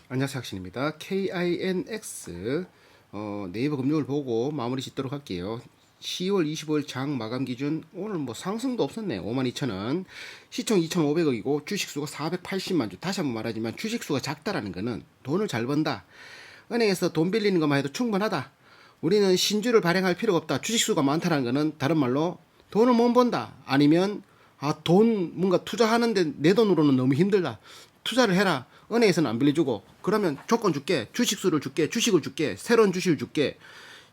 안녕하세요, 학신입니다. KINX 네이버 금융을 보고 마무리 짓도록 할게요. 10월 25일 장 마감 기준 오늘 뭐 상승도 없었네. 52,000원. 시총 2,500억이고 주식수가 480만 주. 다시 한번 말하지만 주식수가 작다라는 거는 돈을 잘 번다. 은행에서 돈 빌리는 것만 해도 충분하다. 우리는 신주를 발행할 필요가 없다. 주식수가 많다는 거는 다른 말로 돈을 못 번다. 아니면 돈 뭔가 투자하는데 내 돈으로는 너무 힘들다. 투자를 해라. 은행에서는 안 빌려주고 그러면 조건 줄게. 주식수를 줄게. 주식을 줄게. 새로운 주식을 줄게.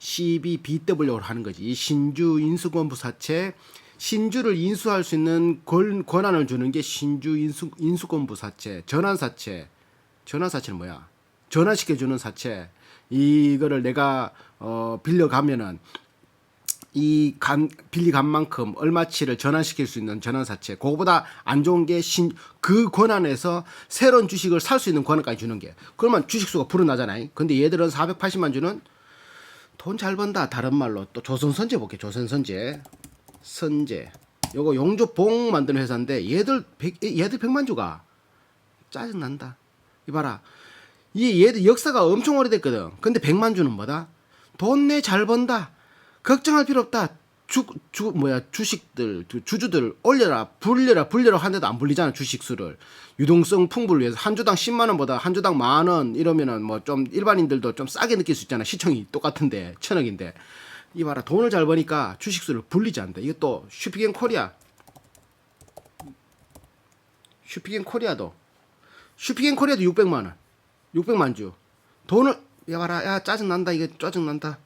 CBBW로 하는 거지. 신주 인수권부 사채. 신주를 인수할 수 있는 권한을 주는 게 신주 인수권부 사채. 전환사채. 전환사채는 뭐야? 전환시켜주는 사채. 이거를 내가 빌려가면은 빌리간 만큼 얼마치를 전환시킬 수 있는 전환사채. 그거보다 안 좋은 게 그 권한에서 새로운 주식을 살 수 있는 권한까지 주는 게. 그러면 주식수가 불어나잖아요. 근데 얘들은 480만 주는 돈 잘 번다. 다른 말로 또 조선선제 볼게. 조선선제. 선제. 요거 용조봉 만드는 회사인데 얘들 100만 주가 짜증난다. 이봐라. 얘들 역사가 엄청 오래됐거든. 근데 100만 주는 뭐다? 돈 내 잘 번다. 걱정할 필요 없다. 주식들, 주주들 올려라, 불려라 하는데도 안 불리잖아, 주식수를. 유동성 풍부를 위해서 한 주당 10만원보다 한 주당 10,000원 이러면은 뭐 좀 일반인들도 좀 싸게 느낄 수 있잖아. 시총이 똑같은데, 1,000억인데. 이봐라, 돈을 잘 버니까 주식수를 불리지 않는다. 이것도 슈피겐 코리아도 600만원. 600만 주. 돈을, 야, 짜증난다. 이거 짜증난다.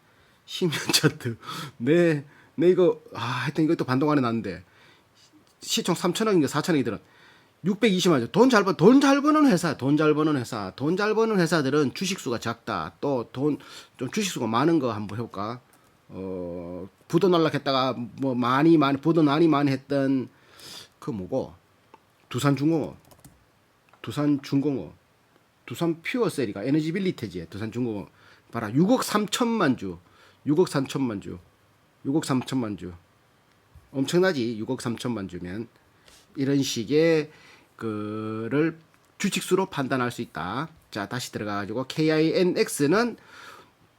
시면 차트. 네, 이거, 하여튼 이것도 반동 안에 났는데. 시총 3,000억인가 4,000억이들은 620만 주. 돈 잘 버는 회사. 돈 잘 버는 회사들은 주식수가 작다. 또 좀 주식수가 많은 거 한번 해볼까? 부도 날락했다가, 뭐, 부도 많이 했던, 그 뭐고? 두산중공업, 두산 퓨어셀이가 에너지빌리티지. 두산중공업. 봐라. 6억 3천만 주. 6억 3천만 주. 엄청나지. 6억 3천만 주면 이런 식의 그를 주식수로 판단할 수 있다. 자, 다시 들어가가지고 KINX는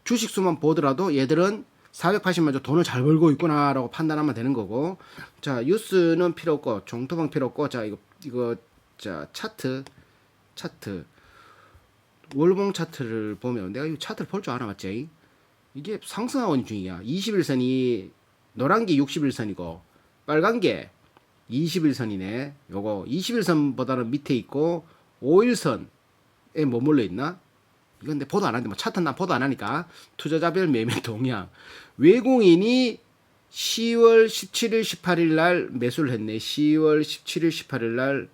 주식수만 보더라도 얘들은 480만 주 돈을 잘 벌고 있구나라고 판단하면 되는 거고. 자, 뉴스는 필요 없고 종토방 필요 없고. 자, 이거 자, 차트 월봉 차트를 보면 내가 이 차트를 볼 줄 알아. 맞지? 이게 상승하원 중이야. 21선이 노란 게 61선이고 빨간 게 21선이네. 요거 21선보다는 밑에 있고 5일선에 머물러 있나? 이건 내 보도 안 하는데 뭐 차트는 난 보도 안 하니까. 투자자별 매매 동향. 외국인이 10월 17일 18일 날 매수를 했네. 10월 17일 18일 날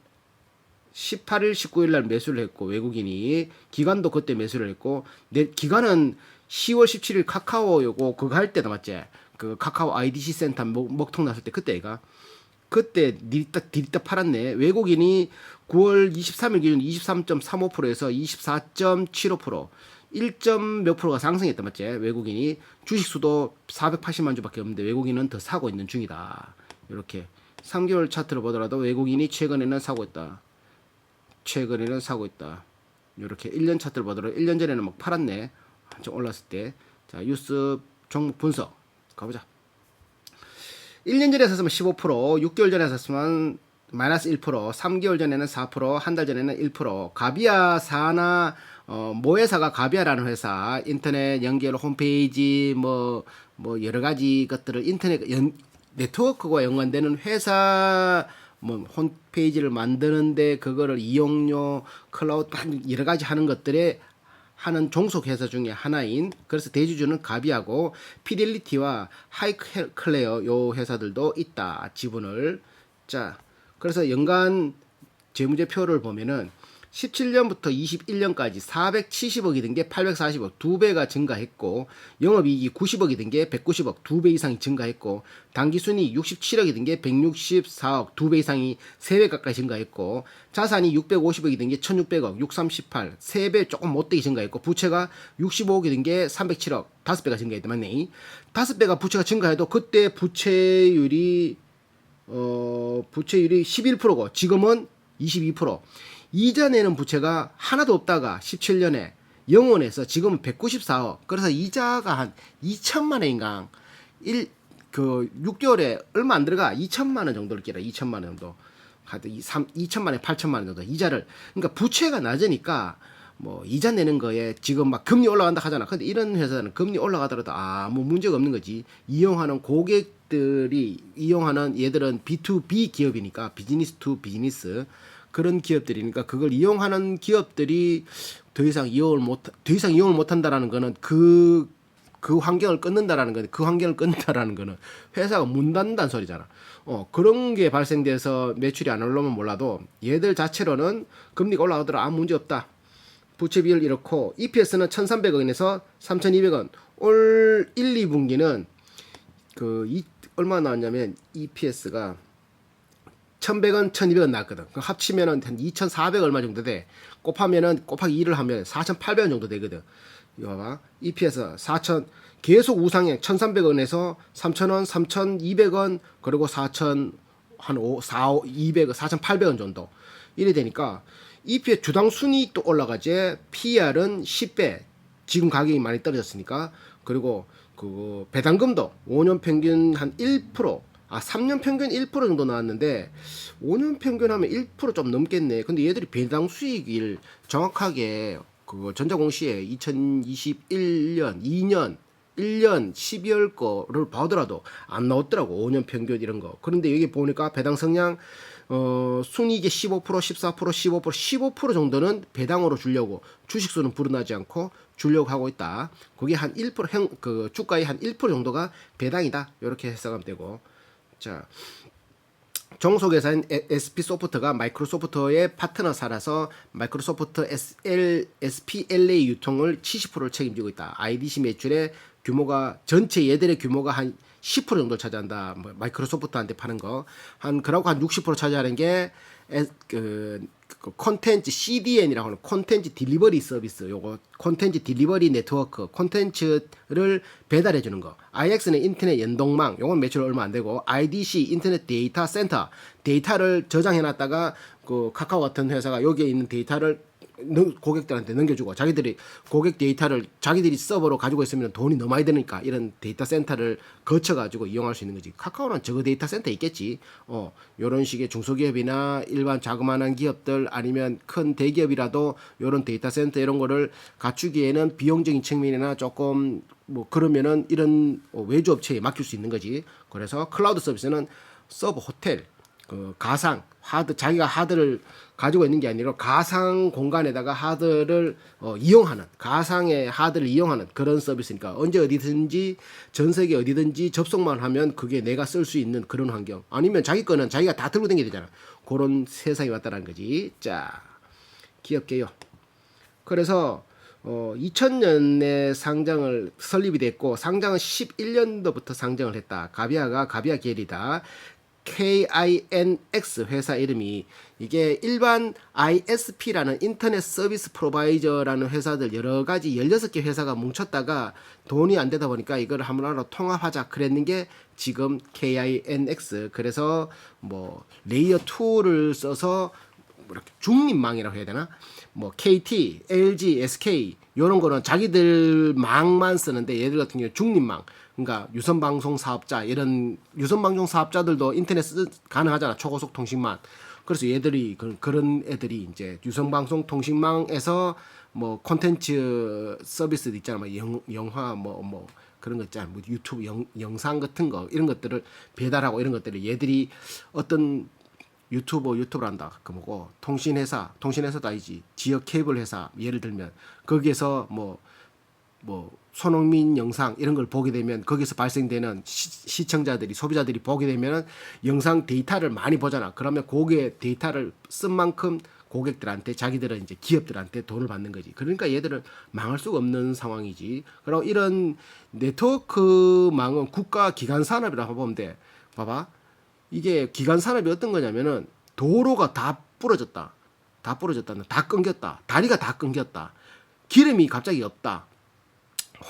18일 19일 날 매수를 했고 외국인이 기관도 그때 매수를 했고 내 기관은 10월 17일 카카오 요거 그거 할 때다. 맞지? 그 카카오 IDC 센터 먹통 났을 때 그때 디리딱 팔았네. 외국인이 9월 23일 기준 23.35%에서 24.75% 1점 몇 프로가 상승했다. 맞지? 외국인이 주식수도 480만 주밖에 없는데 외국인은 더 사고 있는 중이다. 이렇게 3개월 차트를 보더라도 외국인이 최근에는 사고 있다. 이렇게 1년 차트를 보더라도 1년 전에는 막 팔았네. 한참 올랐을 때. 자, 뉴스 종목 분석 가보자. 1년 전에 샀으면 15%, 6개월 전에 샀으면 마이너스 1%, 3개월 전에는 4%, 한 달 전에는 1%. 가비아 사나 모회사가 가비아라는 회사, 인터넷 연결 홈페이지 뭐 여러 가지 것들을 인터넷 네트워크와 연관되는 회사 뭐 홈페이지를 만드는데 그거를 이용료 클라우드 여러 가지 하는 것들에 하는 종속 회사 중에 하나인, 그래서 대주주는 가비하고 피델리티와 하이클레어 요 회사들도 있다. 지분을. 자, 그래서 연간 재무제표를 보면은 17년부터 21년까지 470억이 든 게 840억, 2배가 증가했고, 영업이익이 90억이 든 게 190억, 2배 이상이 증가했고, 당기순이익 67억이 든 게 164억, 2배 이상이 3배 가까이 증가했고, 자산이 650억이 든 게 1600억, 638, 3배 조금 못되게 증가했고, 부채가 65억이 든 게 307억, 5배가 증가했다. 맞네. 5배가 부채가 증가해도 그때 부채율이 11%고 지금은 22%. 이자 내는 부채가 하나도 없다가 17년에 영원해서 지금은 194억. 그래서 이자가 한 2천만 원인가. 6개월에 얼마 안 들어가. 2천만 원 정도를 끼라. 2천만 원 정도. 하여튼 2천만 원, 8천만 원 정도 이자를. 그러니까 부채가 낮으니까 뭐 이자 내는 거에 지금 막 금리 올라간다 하잖아. 근데 이런 회사는 금리 올라가더라도 아무 문제가 없는 거지. 이용하는 고객들이 이용하는 얘들은 B2B 기업이니까 비즈니스 투 비즈니스 그런 기업들이니까 그걸 이용하는 기업들이 더 이상 이용을 못 한다라는 거는 그 환경을 끊는다라는 거는 그 환경을 끊는다라는 거는 회사가 문 닫는다는 소리잖아. 그런 게 발생돼서 매출이 안 올라오면 몰라도 얘들 자체로는 금리가 올라가더라 아무 문제 없다. 부채 비율 이렇고 EPS는 1,300원에서 3,200원. 올 1, 2분기는 얼마 나왔냐면 EPS가 1,100원, 1,200원 나왔거든. 그 합치면은 한 2,400 얼마 정도 돼. 곱하면은 곱하기 2를 하면 4,800원 정도 되거든. 이거 봐봐. EPS 4,000 계속 우상향 1,300원에서 3,000원, 3,200원 그리고 4,000 한 200원, 4,800원 정도. 이래 되니까 EPS 주당 순이익도 올라가지. PR은 10배. 지금 가격이 많이 떨어졌으니까. 그리고 그 배당금도 5년 평균 한 1%, 3년 평균 1% 정도 나왔는데 5년 평균 하면 1% 좀 넘겠네. 근데 얘들이 배당 수익을 정확하게 그 전자공시에 2021년 2년 1년 12월 거를 봐더라도 안 나왔더라고. 5년 평균 이런 거. 그런데 여기 보니까 배당 성향 순이익의 15%, 14%, 15%, 15% 정도는 배당으로 주려고 주식수는 불어나지 않고 주려고 하고 있다. 그게 한 1% 그 주가의 한 1% 정도가 배당이다. 이렇게 해석하면 되고. 자, 종속회사인 SP소프트가 마이크로소프트의 파트너사라서 마이크로소프트 SPLA 유통을 70%를 책임지고 있다. IDC 매출의 규모가 전체 얘들의 규모가 한 10% 정도 차지한다. 뭐 마이크로소프트한테 파는 거 그러고 한 60% 차지하는 게 콘텐츠 CDN이라고 하는 콘텐츠 딜리버리 서비스. 요거 콘텐츠 딜리버리 네트워크 콘텐츠를 배달해 주는 거. IX는 인터넷 연동망. 요건 매출 얼마 안 되고 IDC 인터넷 데이터 센터. 데이터를 저장해 놨다가 그 카카오 같은 회사가 여기에 있는 데이터를 고객들한테 넘겨주고 자기들이 고객 데이터를 자기들이 서버로 가지고 있으면 돈이 너무 많이 드니까 이런 데이터 센터를 거쳐가지고 이용할 수 있는 거지. 카카오는 저거 데이터 센터 있겠지. 요런 식의 중소기업이나 일반 자그마한 기업들 아니면 큰 대기업이라도 요런 데이터 센터 이런 거를 갖추기에는 비용적인 측면이나 조금 뭐 그러면은 이런 외주업체에 맡길 수 있는 거지. 그래서 클라우드 서비스는 서버 호텔 그 가상 하드 자기가 하드를 가지고 있는 게 아니라 가상 공간에다가 하드를 이용하는 가상의 하드를 이용하는 그런 서비스니까 언제 어디든지 전 세계 어디든지 접속만 하면 그게 내가 쓸 수 있는 그런 환경 아니면 자기 거는 자기가 다 들고 다니게 되잖아. 그런 세상이 왔다는 거지. 자, 기업 개요. 그래서 2000년에 상장을 설립이 됐고 상장은 11년도부터 상장을 했다. 가비아 계열이다. KINX 회사 이름이 이게 일반 ISP라는 인터넷 서비스 프로바이저라는 회사들 여러 가지 16개 회사가 뭉쳤다가 돈이 안 되다 보니까 이걸 하나로 통합하자 그랬는 게 지금 KINX. 그래서 뭐 레이어 2를 써서 이렇게 중립망이라고 해야 되나? 뭐 KT, LG, SK 이런 거는 자기들 망만 쓰는데 얘들 같은 경우 중립망. 그러니까 유선방송 사업자 이런 유선방송 사업자들도 인터넷 가능하잖아. 초고속 통신망. 그래서 얘들이 그런 애들이 이제 유선방송 통신망에서 뭐 콘텐츠 서비스도 있잖아. 뭐 영화 뭐 그런 거 있잖아. 뭐 유튜브 영상 같은 거 이런 것들을 배달하고 이런 것들을 얘들이 어떤 유튜브를 한다. 그 뭐고 통신회사도 아니지. 지역 케이블 회사 예를 들면 거기에서 뭐 손흥민 영상 이런 걸 보게 되면 거기서 발생되는 시청자들이 소비자들이 보게 되면 영상 데이터를 많이 보잖아. 그러면 고객 데이터를 쓴 만큼 고객들한테 자기들은 이제 기업들한테 돈을 받는 거지. 그러니까 얘들은 망할 수가 없는 상황이지. 그리고 이런 네트워크망은 국가 기간 산업이라고 보면 돼. 봐봐. 이게 기간 산업이 어떤 거냐면은 도로가 다 부러졌다. 다 끊겼다. 다리가 다 끊겼다. 기름이 갑자기 없다.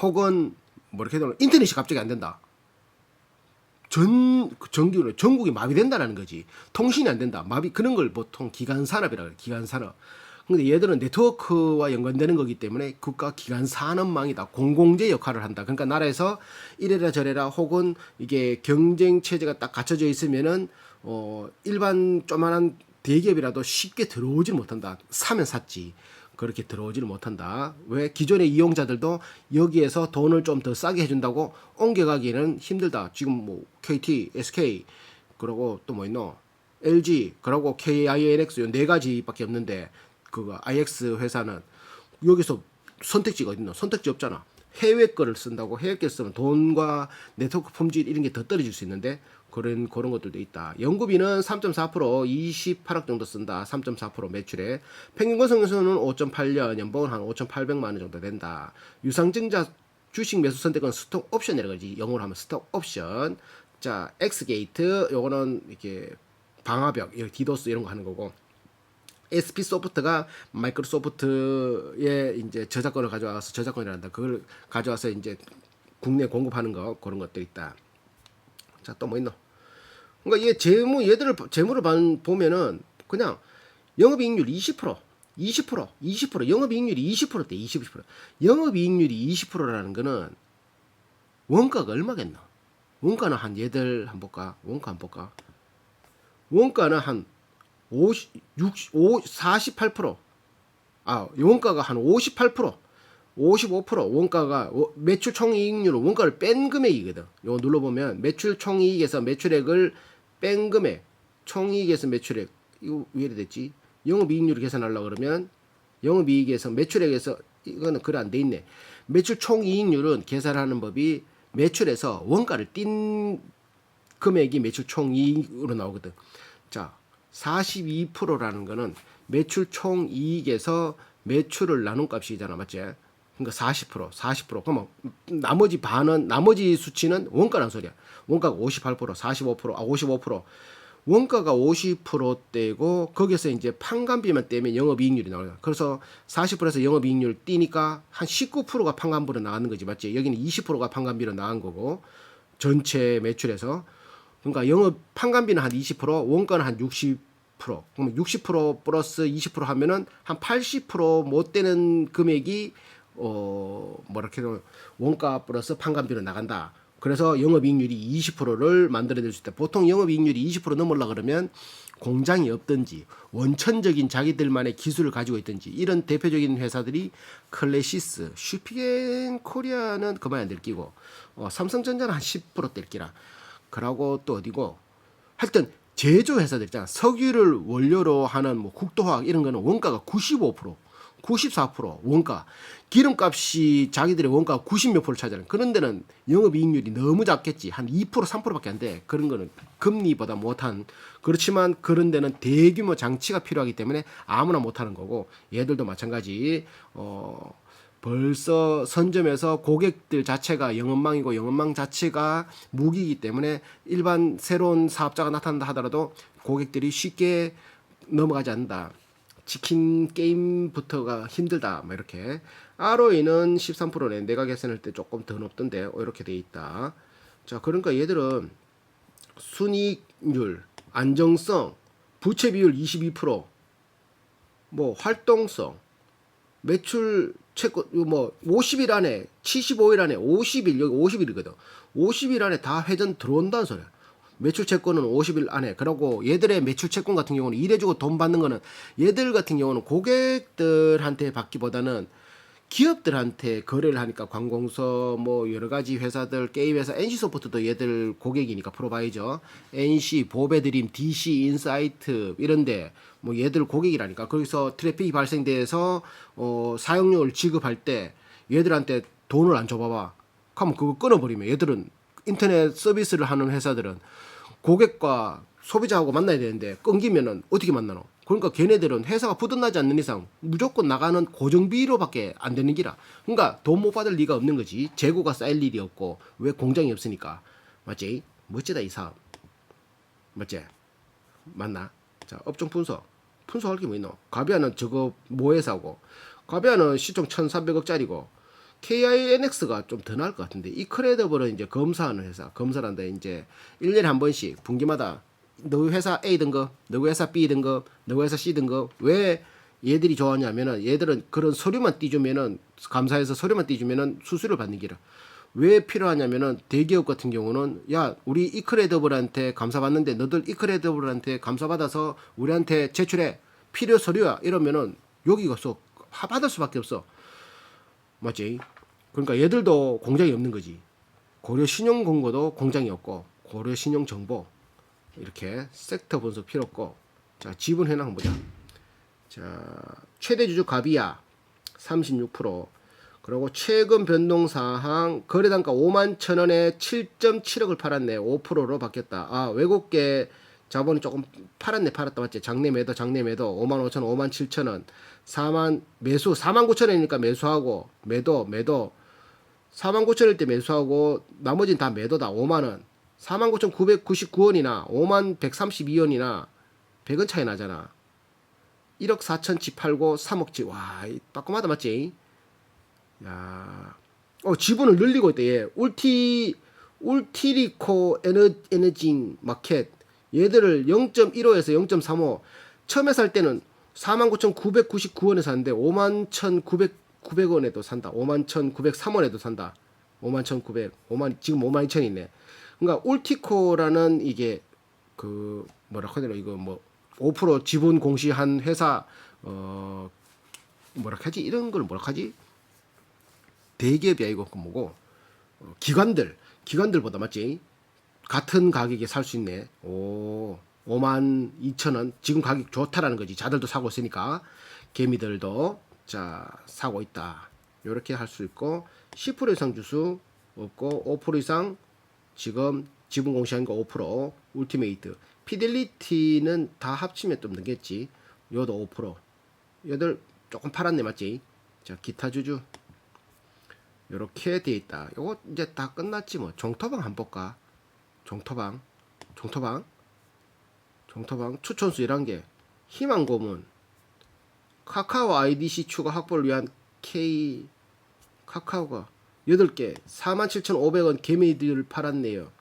혹은 뭐 이렇게 되면 인터넷이 갑자기 안 된다. 전기로 전국이 마비된다라는 거지. 통신이 안 된다. 마비 그런 걸 보통 기간 산업이라고 해요. 기간 산업. 근데 얘들은 네트워크와 연관되는 거기 때문에 국가 기간 산업망이다. 공공재 역할을 한다. 그러니까 나라에서 이래라 저래라 혹은 이게 경쟁 체제가 딱 갖춰져 있으면은 일반 조만한 대기업이라도 쉽게 들어오질 못한다. 사면 샀지. 그렇게 들어오지를 못한다. 왜? 기존의 이용자들도 여기에서 돈을 좀 더 싸게 해준다고 옮겨가기는 힘들다. 지금 뭐 KT, SK, 그리고 또 뭐 있노? LG, 그리고 KINX 요 네 가지밖에 없는데 그거 IX 회사는 여기서 선택지가 어딨노? 선택지 없잖아. 해외 거를 쓴다고 해외 거 쓰면 돈과 네트워크 품질 이런 게 더 떨어질 수 있는데 그런 것들도 있다. 연구비는 3.4% 28억 정도 쓴다. 3.4% 매출에 평균 건설수는 5.8년 연봉은 한 5,800만 원 정도 된다. 유상증자 주식 매수 선택은 스톡 옵션이라고 하지. 영어로 하면 스톡 옵션. 자, 엑스게이트 요거는 이렇게 방화벽, 디도스 이런 거 하는 거고. SP 소프트가 마이크로소프트의 이제 저작권을 가져와서 저작권이란다. 그걸 가져와서 이제 국내 공급하는 거 그런 것들 있다. 자, 또 뭐 있노? 그러니까 얘들을 재무를 보면은 그냥 영업이익률 20%, 20%, 영업이익률이 20%대 20%. 영업이익률이 20%라는 거는 원가가 얼마겠나? 원가는 한 얘들 한번 볼까? 원가 한번 볼까? 원가는 한 48%. 원가가 한 58%, 55%. 원가가 매출 총이익률은 원가를 뺀 금액이거든. 이거 눌러보면 매출 총이익에서 매출액을 뺀 금액, 총이익에서 매출액 이거 왜 이래 됐지? 영업이익률을 계산하려고 그러면 영업이익에서 매출액에서 이거는 그래 안 돼 있네. 매출 총이익률은 계산하는 법이 매출에서 원가를 띈 금액이 매출 총이익으로 나오거든. 자, 42%라는 거는 매출 총이익에서 매출을 나눈 값이잖아, 맞지? 그러니까 40%. 그러면 나머지 반은 나머지 수치는 원가란 소리야. 원가가 58%, 55%. 원가가 50%대고 거기서 이제 판관비만 떼면 영업이익률이 나와요. 그래서 40%에서 영업이익률 띄니까 한 19%가 판관비로 나가는 거지, 맞지? 여기는 20%가 판관비로 나간 거고 전체 매출에서. 그러니까 영업 판관비는 한 20%, 원가는 한 60%. 그러면 60% 플러스 20% 하면은 한 80%못 되는 금액이 뭐랄까 원가 플러스 판관비로 나간다. 그래서 영업이익률이 20%를 만들어낼 수 있다. 보통 영업이익률이 20% 넘으려고 그러면 공장이 없든지 원천적인 자기들만의 기술을 가지고 있든지 이런 대표적인 회사들이 클래시스, 슈피겐 코리아는 그만 안 될 끼고 삼성전자는 한 10%될 끼라. 그러고 또 어디고 하여튼 제조 회사들 있잖아. 석유를 원료로 하는 뭐 국도화학 이런 거는 원가가 95%, 94% 원가. 기름값이 자기들의 원가가 90몇 프로 차지하는 그런 데는 영업이익률이 너무 작겠지. 한 2%, 3%밖에 안 돼. 그런 거는 금리보다 못한. 그렇지만 그런 데는 대규모 장치가 필요하기 때문에 아무나 못하는 거고 얘들도 마찬가지. 벌써 선점에서 고객들 자체가 영업망이고 영업망 자체가 무기이기 때문에 일반 새로운 사업자가 나타난다 하더라도 고객들이 쉽게 넘어가지 않는다. 치킨 게임부터가 힘들다. 뭐 이렇게. ROE는 13%네. 내가 계산할 때 조금 더 높던데 이렇게 돼 있다. 자, 그러니까 얘들은 순이익률, 안정성, 부채 비율 22%, 뭐 활동성, 매출 채권 뭐 50일 안에 75일 안에 50일 여기 50일이거든. 50일 안에 다 회전 들어온다는 소리야. 매출 채권은 50일 안에. 그러고 얘들의 매출 채권 같은 경우는 일해주고 돈 받는 거는 얘들 같은 경우는 고객들한테 받기보다는 기업들한테 거래를 하니까 관공서 뭐 여러 가지 회사들 게임 회사 NC소프트도 얘들 고객이니까 프로바이저 NC 보배드림 DC 인사이트 이런데 뭐 얘들 고객이라니까 거기서 트래픽이 발생돼서 사용료를 지급할 때 얘들한테 돈을 안 줘봐봐. 그러면 그거 끊어버리면 얘들은 인터넷 서비스를 하는 회사들은 고객과 소비자하고 만나야 되는데 끊기면은 어떻게 만나노? 그러니까 걔네들은 회사가 부도나지 않는 이상 무조건 나가는 고정비로밖에 안 되는 기라. 그러니까 돈 못 받을 리가 없는 거지. 재고가 쌓일 일이 없고 왜 공장이 없으니까. 맞지? 멋지다 이 사업. 맞지? 맞나? 자, 업종 분석할 게 뭐 있노? 가비아는 저거 뭐 회사고? 가비아는 시총 1,300억짜리고 KINX가 좀 더 나을 것 같은데, 이크레더블은 이제 검사하는 회사, 검사를 한다. 이제 1년에 한 번씩 분기마다 너 회사 A 등급, 너 회사 B 등급, 너 회사 C 등급. 왜 얘들이 좋아하냐면은, 얘들은 그런 서류만 띄주면은, 감사해서 서류만 띄주면은 수수료를 받는 기라. 왜 필요하냐면은, 대기업 같은 경우는 야, 우리 이크레더블한테 감사 받는데 너들 이크레더블한테 감사 받아서 우리한테 제출해, 필요 서류야, 이러면은 여기가 쏙 받을 수밖에 없어. 맞지? 그러니까 얘들도 공장이 없는 거지. 고려 신용공고도 공장이 없고, 고려 신용정보, 이렇게 섹터 분석 필요 없고. 자, 지분 현황 한번 보자. 자, 최대 주주 갑이야 36%. 그리고 최근 변동 사항, 거래 단가 5만 1,000원에 7.7억을 팔았네. 5%로 바뀌었다. 아, 외국계 자본이 조금 팔았다 맞지? 장내 매도 5만 5천, 5만 7천 원. 4만 매수 4만 9천 원이니까 매수하고, 매도 4만 9천 원일 때 매수하고, 나머지는 다 매도다. 5만 원. 4만 9,999원이나 5만 132원이나 100원 차이 나잖아. 1억 4천치 팔고 3억치. 와, 따끔하다 맞지? 야, 지분을 늘리고 있다. 얘 울티리코 에너징 마켓, 얘들을 0.15에서 0.35. 처음에 살 때는 49,999원에 샀는데 51,900원에도 산다. 51,903원에도 산다. 51,900, 지금 52,000이네. 그러니까 울티코라는 이게 그 뭐라 해야 되나, 이거 뭐 5% 지분 공시한 회사, 뭐라 하지? 이런 걸 뭐라 하지? 대기업이 아니고 그 뭐고, 기관들보다 맞지? 같은 가격에 살 수 있네. 5만 2천 원. 지금 가격 좋다라는 거지. 자들도 사고 있으니까. 개미들도 자 사고 있다. 요렇게 할 수 있고, 10% 이상 주수 없고, 5% 이상 지금 지분 공시한 거 5%. 울티메이트, 피델리티는 다 합치면 좀 넘겠지. 요도 5%. 얘들 조금 팔았네 맞지? 자, 기타 주주 요렇게 돼 있다. 요거 이제 다 끝났지 뭐. 종토방 한번 볼까? 종토방 추천수 11개. 희망고문, 카카오 IDC 추가 확보를 위한 K, 카카오가 8개 47,500원 개미들 팔았네요.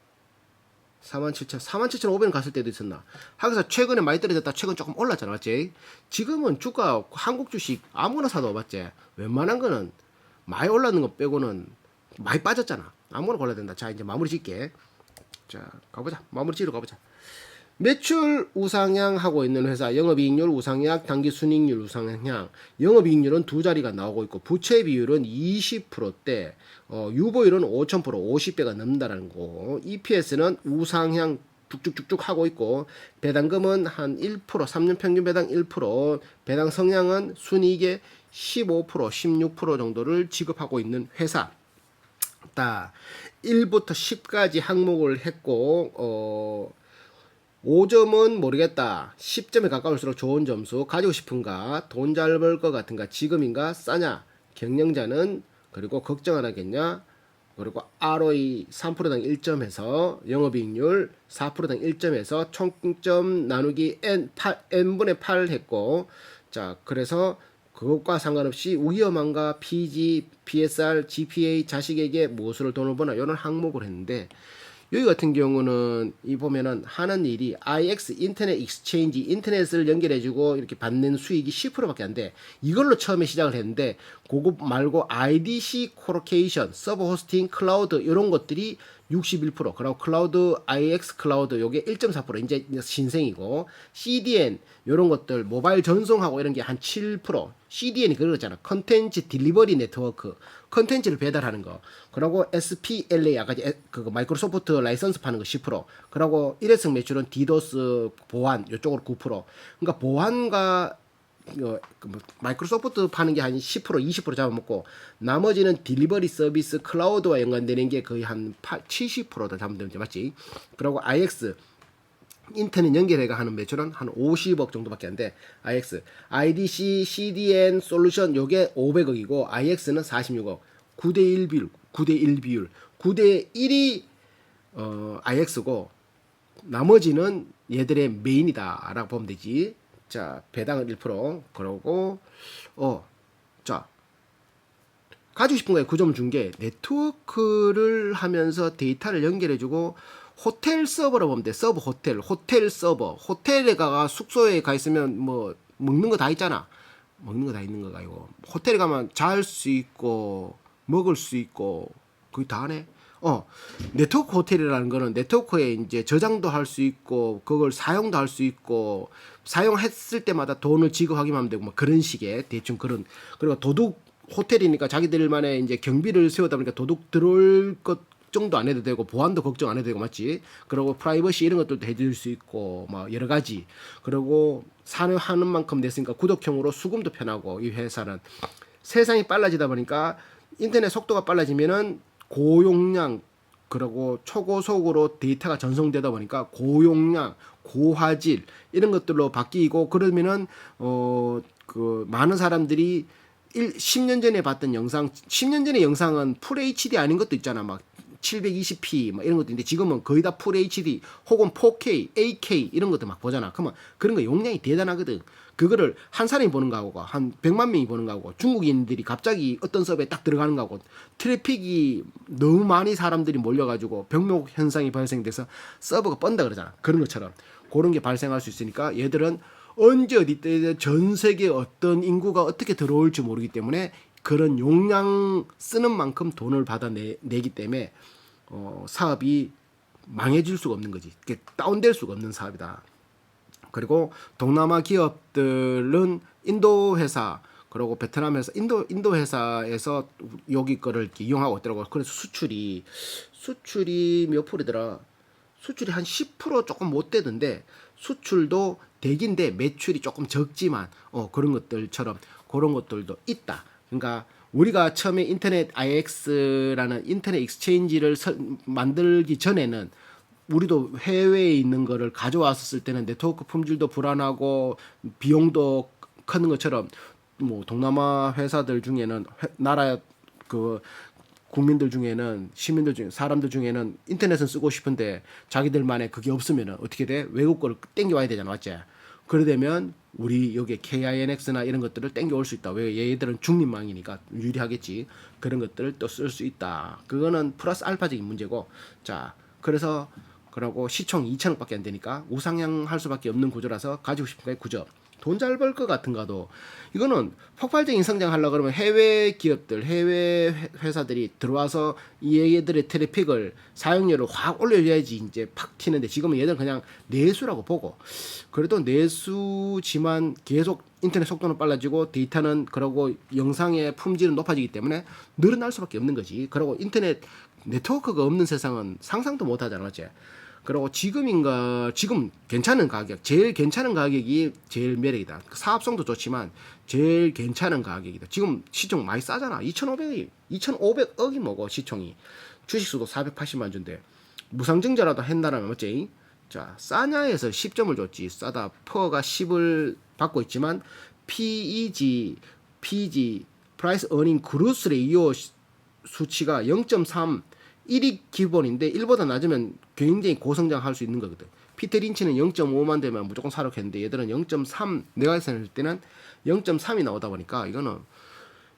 47,500원 갔을 때도 있었나. 하기서 최근에 많이 떨어졌다. 최근 조금 올랐잖아 맞지? 지금은 주가 한국 주식 아무나 사도 맞지? 웬만한 거는 많이 올랐는 거 빼고는 많이 빠졌잖아. 아무거나 골라야 된다. 자, 이제 마무리 짓게. 자, 가보자. 마무리 지으러 가보자. 매출 우상향 하고 있는 회사, 영업이익률 우상향, 당기순이익률 우상향. 영업이익률은 두 자리가 나오고 있고, 부채 비율은 20%대, 유보율은 5,000%, 50배가 넘는다라는 거. EPS는 우상향 쭉쭉쭉쭉 하고 있고, 배당금은 한 1%, 3년 평균 배당 1%, 배당 성향은 순이익의 15%, 16% 정도를 지급하고 있는 회사. 1부터 10까지 항목을 했고, 5점은 모르겠다. 10점에 가까울수록 좋은 점수. 가지고 싶은가? 돈 잘 벌 것 같은가? 지금인가? 싸냐? 경영자는? 그리고 걱정 안 하겠냐? 그리고 ROE 3%당 1점에서 영업이익률 4%당 1점에서 총점 나누기 n분의 8 했고, 자, 그래서 그것과 상관없이 위험한가? PG, PSR, GPA, 자식에게 무엇으로 돈을 버나? 이런 항목을 했는데, 여기 같은 경우는 이 보면은 하는 일이 IX 인터넷 익스체인지, 인터넷을 연결해주고 이렇게 받는 수익이 10%밖에 안 돼. 이걸로 처음에 시작을 했는데, 그거 말고 IDC 코로케이션, 서버 호스팅, 클라우드 이런 것들이 61%, 그리고 클라우드 IX 클라우드 요게 1.4% 이제 신생이고, CDN 이런 것들 모바일 전송하고 이런 게 한 7%. CDN이 그거잖아. 컨텐츠 딜리버리 네트워크. 컨텐츠를 배달하는 거. 그리고 SPLA 아까 그거 마이크로소프트 라이선스 파는 거 10%. 그리고 일회성 매출은 디도스 보안 요쪽으로 9%. 그러니까 보안과 마이크로소프트 파는 게 한 10%, 20% 잡아먹고, 나머지는 딜리버리 서비스 클라우드와 연관되는 게 거의 한 70%다 잡으면 되지 맞지? 그리고 IX 인터넷 연결해가 하는 매출은 한 50억 정도밖에 안 돼. IX, IDC, CDN 솔루션 요게 500억이고, IX는 46억. 9대1 비율, 9대1 비율. 9대1이 IX고, 나머지는 얘들의 메인이다라고 보면 되지. 자, 배당은 1%. 그러고 자, 가지고 싶은 거에 그 점을 준 게 네트워크를 하면서 데이터를 연결해주고 호텔 서버로 보면 돼. 서버 호텔 서버. 호텔에 가 숙소에 가 있으면 뭐 먹는 거 다 있잖아. 먹는 거 다 있는 거가 아니고 호텔에 가면 잘 수 있고 먹을 수 있고 그게 다 하네. 네트워크 호텔이라는 거는 네트워크에 이제 저장도 할 수 있고 그걸 사용도 할 수 있고 사용했을 때마다 돈을 지급하기만 하면 되고 뭐 그런 식의 대충 그런. 그리고 도둑 호텔이니까 자기들만의 이제 경비를 세우다 보니까 도둑 들어올 것 정도 안 해도 되고 보안도 걱정 안 해도 되고 맞지. 그리고 프라이버시 이런 것들도 해줄 수 있고 뭐 여러 가지. 그리고 사는 만큼 냈으니까 구독형으로 수금도 편하고 이 회사는 세상이 빨라지다 보니까 인터넷 속도가 빨라지면은 고용량 그리고 초고속으로 데이터가 전송되다 보니까 고용량, 고화질 이런 것들로 바뀌고 그러면은 그 많은 사람들이 10년 전에 봤던 영상, 10년 전의 영상은 풀 HD 아닌 것도 있잖아. 막 720p 막 이런 것도 있는데 지금은 거의 다 풀 HD 혹은 4K, 8K 이런 것도 막 보잖아. 그러면 그런 거 용량이 대단하거든. 그거를 한 사람이 보는 거하고 한 100만 명이 보는 거하고 중국인들이 갑자기 어떤 서버에 딱 들어가는 거하고 트래픽이 너무 많이 사람들이 몰려가지고 병목 현상이 발생돼서 서버가 뻔다 그러잖아. 그런 것처럼 그런 게 발생할 수 있으니까 얘들은 언제 어디 때 전 세계 어떤 인구가 어떻게 들어올지 모르기 때문에 그런 용량 쓰는 만큼 돈을 받아내기 때문에 사업이 망해질 수가 없는 거지. 다운될 수가 없는 사업이다. 그리고 동남아 기업들은 인도 회사 그리고 베트남 회사 인도 회사에서 여기 거를 이렇게 이용하고 있더라고. 그래서 수출이 몇 프로더라. 수출이 한 10% 조금 못 되던데 수출도 대기인데 매출이 조금 적지만 그런 것들처럼 그런 것들도 있다. 그러니까 우리가 처음에 인터넷 IX라는 인터넷 익스체인지를 만들기 전에는 우리도 해외에 있는 거를 가져왔었을 때는 네트워크 품질도 불안하고 비용도 큰 것처럼 뭐 동남아 회사들 중에는 나라 그 국민들 중에는 시민들 중에 사람들 중에는 인터넷은 쓰고 싶은데 자기들만의 그게 없으면은 어떻게 돼? 외국 거를 땡겨 와야 되잖아, 맞지? 그래 되면 우리 여기 KINX나 이런 것들을 땡겨 올 수 있다. 왜 얘들은 중립망이니까 유리하겠지. 그런 것들을 또 쓸 수 있다. 그거는 플러스 알파적인 문제고. 자, 그래서 그러고 시총 2천억밖에 안 되니까 우상향할 수밖에 없는 구조라서 가지고 싶은 게 구조. 돈 잘 벌 것 같은가도 이거는 폭발적인 성장하려고 그러면 해외 기업들, 해외 회사들이 들어와서 이 얘들의 트래픽을 사용료를 확 올려줘야지 이제 팍 튀는데 지금은 얘들은 그냥 내수라고 보고 그래도 내수지만 계속 인터넷 속도는 빨라지고 데이터는 그러고 영상의 품질은 높아지기 때문에 늘어날 수밖에 없는 거지. 그리고 인터넷 네트워크가 없는 세상은 상상도 못 하잖아, 맞지? 그리고 지금 괜찮은 가격, 제일 괜찮은 가격이 제일 매력이다. 사업성도 좋지만 제일 괜찮은 가격이다. 지금 시총 많이 싸잖아. 2,500억이 뭐고 시총이. 주식수도 480만 주인데 무상증자라도 한다라면 맞지? 자, 싸냐에서 10점을 줬지. 싸다. 퍼가 10을 받고 있지만 PEG, Price Earning Growth Ratio 수치가 0.3 1이 기본인데 1보다 낮으면 굉장히 고성장할 수 있는 거거든. 피터 린치는 0.5만 되면 무조건 사놓겠는데 얘들은 0.3 내가 했을 때는 0.3이 나오다 보니까 이거는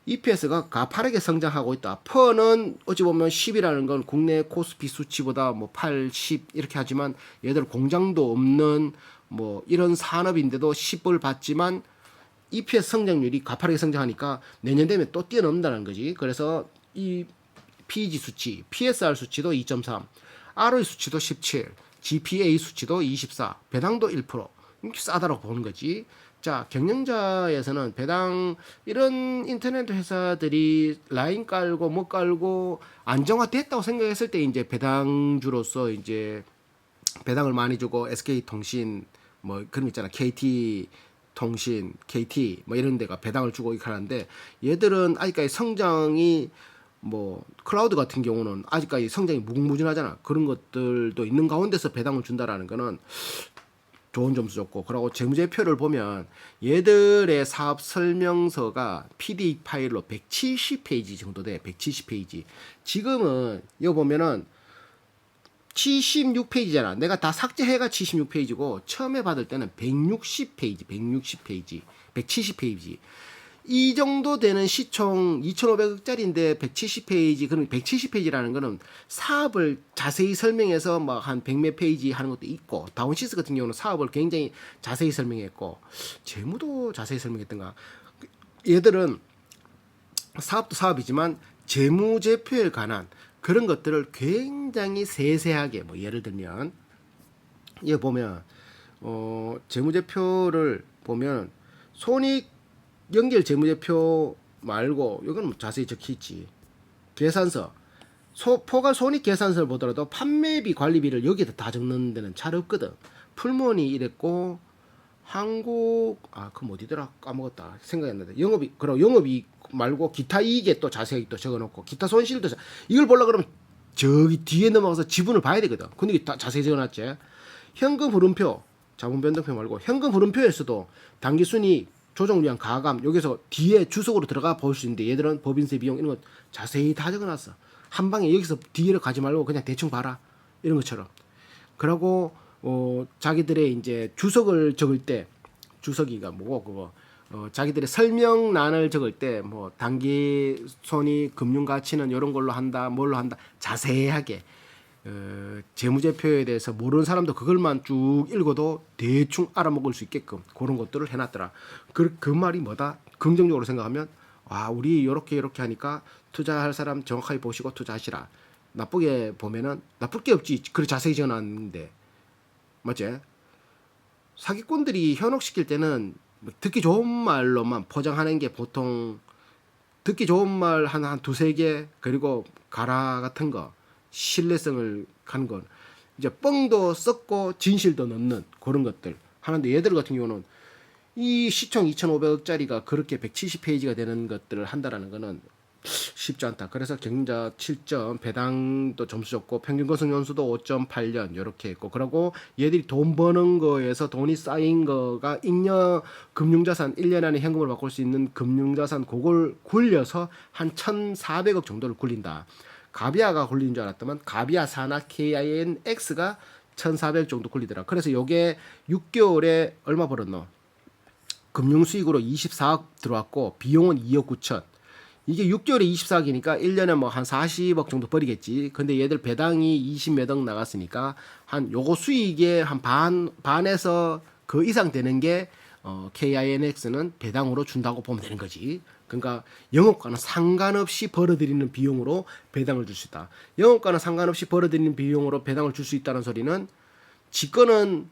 EPS가 가파르게 성장하고 있다. 퍼는 어찌 보면 10이라는 건 국내 코스피 수치보다 뭐 8, 10 이렇게 하지만 얘들 공장도 없는 뭐 이런 산업인데도 10을 받지만 EPS 성장률이 가파르게 성장하니까 내년 되면 또 뛰어넘는다는 거지. 그래서 이 PEG 수치, PSR 수치도 2.3, ROE 수치도 17, GPA 수치도 24, 배당도 1%. 이렇게 싸다라고 보는 거지. 자, 경영자에서는 배당 이런 인터넷 회사들이 라인 깔고 뭐 깔고 안정화됐다고 생각했을 때 이제 배당주로서 이제 배당을 많이 주고 SK통신 뭐 그런 거 있잖아. KT통신, KT 뭐 이런 데가 배당을 주고 이렇게 하는데 얘들은 아직까지 성장이 뭐 클라우드 같은 경우는 아직까지 성장이 무궁무진하잖아. 그런 것들도 있는 가운데서 배당을 준다라는 거는 좋은 점수 줬고, 그리고 재무제표를 보면 얘들의 사업 설명서가 PDF 파일로 170페이지 정도 돼. 170페이지. 지금은 이거 보면은 76페이지잖아. 내가 다 삭제해가 76페이지고 처음에 받을 때는 160페이지, 170페이지. 이 정도 되는 시총 2,500억짜리인데 170페이지, 그럼 170페이지라는 거는 사업을 자세히 설명해서 막 한 100몇 페이지 하는 것도 있고, 다운시스 같은 경우는 사업을 굉장히 자세히 설명했고, 재무도 자세히 설명했던가. 얘들은 사업도 사업이지만 재무제표에 관한 그런 것들을 굉장히 세세하게, 뭐 예를 들면 이거 보면 재무제표를 보면 손익 연결 재무제표 말고 이건 자세히 적혀 있지. 계산서, 포괄 손익 계산서를 보더라도 판매비 관리비를 여기다 다 적는 데는 잘 없거든. 풀몬이 이랬고, 그럼 어디더라 까먹었다, 생각이 안 나는데, 그럼 영업이익 말고 기타 이익에 또 자세히 또 적어놓고, 기타 손실도 이걸 보려 그러면 저기 뒤에 넘어가서 지분을 봐야 되거든. 근데 이게 다 자세히 적어놨지. 현금 흐름표, 자본 변동표 말고 현금 흐름표에서도 당기순이익 조정을 위한 가감, 여기서 뒤에 주석으로 들어가 볼 수 있는데, 얘들은 법인세 비용 이런 거 자세히 다 적어놨어. 한 방에 여기서 뒤를 가지 말고 그냥 대충 봐라, 이런 것처럼. 그러고 자기들의 이제 주석을 적을 때, 주석이가 뭐고 그거 자기들의 설명란을 적을 때 뭐 단기 손익 금융 가치는 이런 걸로 한다, 뭘로 한다, 자세하게 재무제표에 대해서 모르는 사람도 그걸만 쭉 읽어도 대충 알아먹을 수 있게끔 그런 것들을 해놨더라. 그 말이 뭐다? 긍정적으로 생각하면, 우리 요렇게 하니까 투자할 사람 정확하게 보시고 투자하시라. 나쁘게 보면은 나쁠 게 없지. 그래 자세히 적어놨는데, 맞지? 사기꾼들이 현혹시킬 때는 듣기 좋은 말로만 포장하는 게 보통, 듣기 좋은 말 한 두세 개, 그리고 가라 같은 거, 신뢰성을 간 건, 이제 뻥도 썩고 진실도 넣는 그런 것들 하는데, 얘들 같은 경우는 이 시총 2,500억짜리가 그렇게 170페이지가 되는 것들을 한다라는 거는 쉽지 않다. 그래서 경자 7점, 배당도 점수 줬고, 평균 거성 연수도 5.8년 이렇게 했고, 그리고 얘들이 돈 버는 거에서 돈이 쌓인 거가 잉여 금융자산, 1년 안에 현금을 바꿀 수 있는 금융자산, 그걸 굴려서 한 1,400억 정도를 굴린다. 가비아가 굴리는 줄 알았더만 가비아 사나 KINX가 1,400 정도 굴리더라. 그래서 요게 6개월에 얼마 벌었노? 금융 수익으로 24억 들어왔고, 비용은 2억 9천. 이게 6개월에 24억이니까 1년에 뭐 한 40억 정도 벌이겠지. 근데 얘들 배당이 20몇 억 나갔으니까 한 요거 수익의 한 반에서 그 이상 되는 게 KINX는 배당으로 준다고 보면 되는 거지. 그러니까 영업과는 상관없이 벌어들이는 비용으로 배당을 줄 수 있다. 영업과는 상관없이 벌어들이는 비용으로 배당을 줄 수 있다는 소리는, 지건은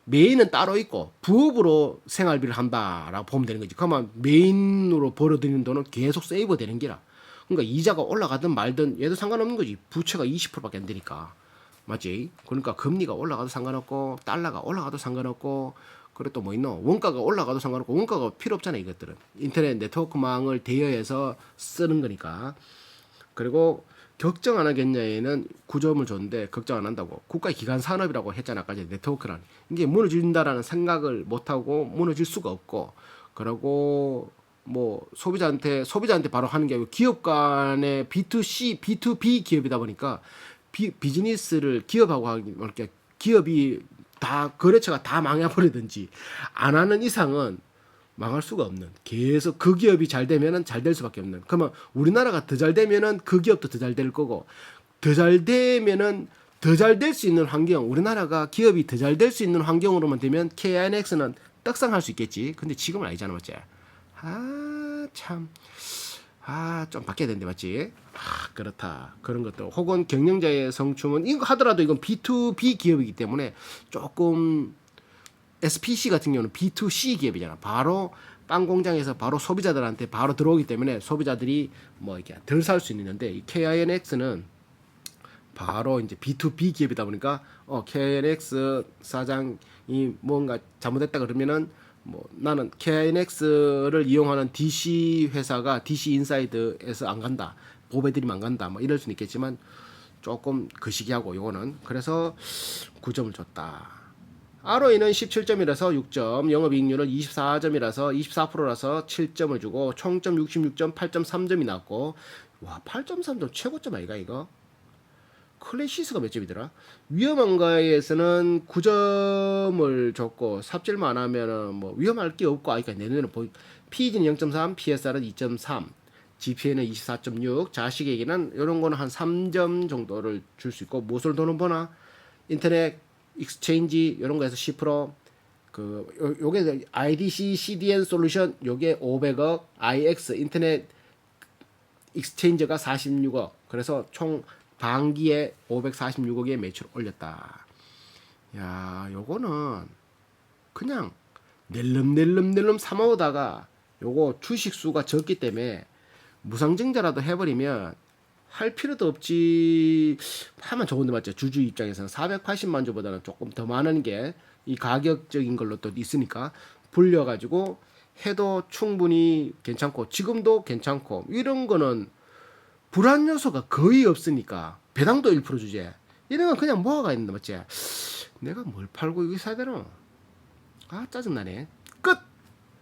메인은 따로 있고 부업으로 생활비를 한다라고 보면 되는 거지. 그러면 메인으로 벌어들이는 돈은 계속 세이브 되는 기라. 그러니까 이자가 올라가든 말든 얘도 상관없는 거지. 부채가 20%밖에 안 되니까. 맞지? 그러니까 금리가 올라가도 상관없고, 달러가 올라가도 상관없고, 그래 또 뭐 있노? 원가가 올라가도 상관없고, 원가가 필요 없잖아. 이것들은 인터넷 네트워크망을 대여해서 쓰는 거니까. 그리고 걱정 안 하겠냐에는 9점을 줬는데 걱정 안 한다고. 국가의 기간 산업이라고 했잖아. 아까 전에 네트워크란. 이게 무너진다라는 생각을 못하고 무너질 수가 없고, 그리고 뭐 소비자한테 바로 하는 게 아니고 기업 간의 B2C, B2B 기업이다 보니까 비즈니스를 기업하고 하기, 이렇게 기업이 다 거래처가 다 망해버리든지 안 하는 이상은 망할 수가 없는, 계속 그 기업이 잘 되면은 잘 될 수밖에 없는. 그러면 우리나라가 더 잘 되면은 그 기업도 더 잘 될 거고, 더 잘 되면은 더 잘 될 수 있는 환경, 우리나라가 기업이 더 잘 될 수 있는 환경으로만 되면 KINX는 떡상할 수 있겠지. 근데 지금은 아니잖아, 맞지? 좀 바뀌어야 되는데, 맞지? 그렇다. 그런 것도. 혹은 경영자의 성춤은, 이거 하더라도 이건 B2B 기업이기 때문에 조금, SPC 같은 경우는 B2C 기업이잖아. 바로 빵 공장에서 바로 소비자들한테 바로 들어오기 때문에 소비자들이 뭐 이렇게 덜 살 수 있는데, 이 KINX는 바로 이제 B2B 기업이다 보니까 KINX 사장이 뭔가 잘못했다 그러면은, 뭐 나는 KINX를 이용하는 DC 회사가 DC 인사이드에서 안 간다, 보배드리면 안 간다, 뭐 이럴 수는 있겠지만 조금 거시기하고, 요거는 그래서 9점을 줬다. ROE는 17점이라서 6점, 영업이익률은 24점이라서 24%라서 7점을 주고, 총점 66점, 8.3점이 나왔고, 와, 8.3점 최고점 아이가 이거? 클래시스가 몇 점이더라? 위험한가에서는 9점을 줬고, 삽질만 안 하면은 뭐 위험할 게 없고, 그러니까 내 눈에는 PEG는 0.3, PSR은 2.3, GPA는 24.6, 자식에게는 이런 거는 한 3점 정도를 줄 수 있고, 무엇을 돈을 버나 인터넷 익스체인지 이런 거에서 10%, 요게 IDC CDN 솔루션 요게 500억, IX 인터넷 익스체인저가 46억. 그래서 총 반기에 546억의 매출 올렸다. 야, 요거는 그냥 낼름낼름 사모으다가 요거 주식 수가 적기 때문에 무상증자라도 해버리면 할 필요도 없지 하면 좋은데 맞죠? 주주 입장에서는 480만 주보다는 조금 더 많은 게 이 가격적인 걸로 또 있으니까 불려가지고 해도 충분히 괜찮고 지금도 괜찮고 이런 거는 불안 요소가 거의 없으니까 배당도 1% 주제 이런 건 그냥 모아가 있는데 맞지? 내가 뭘 팔고 이거 사야 되나? 아 짜증나네.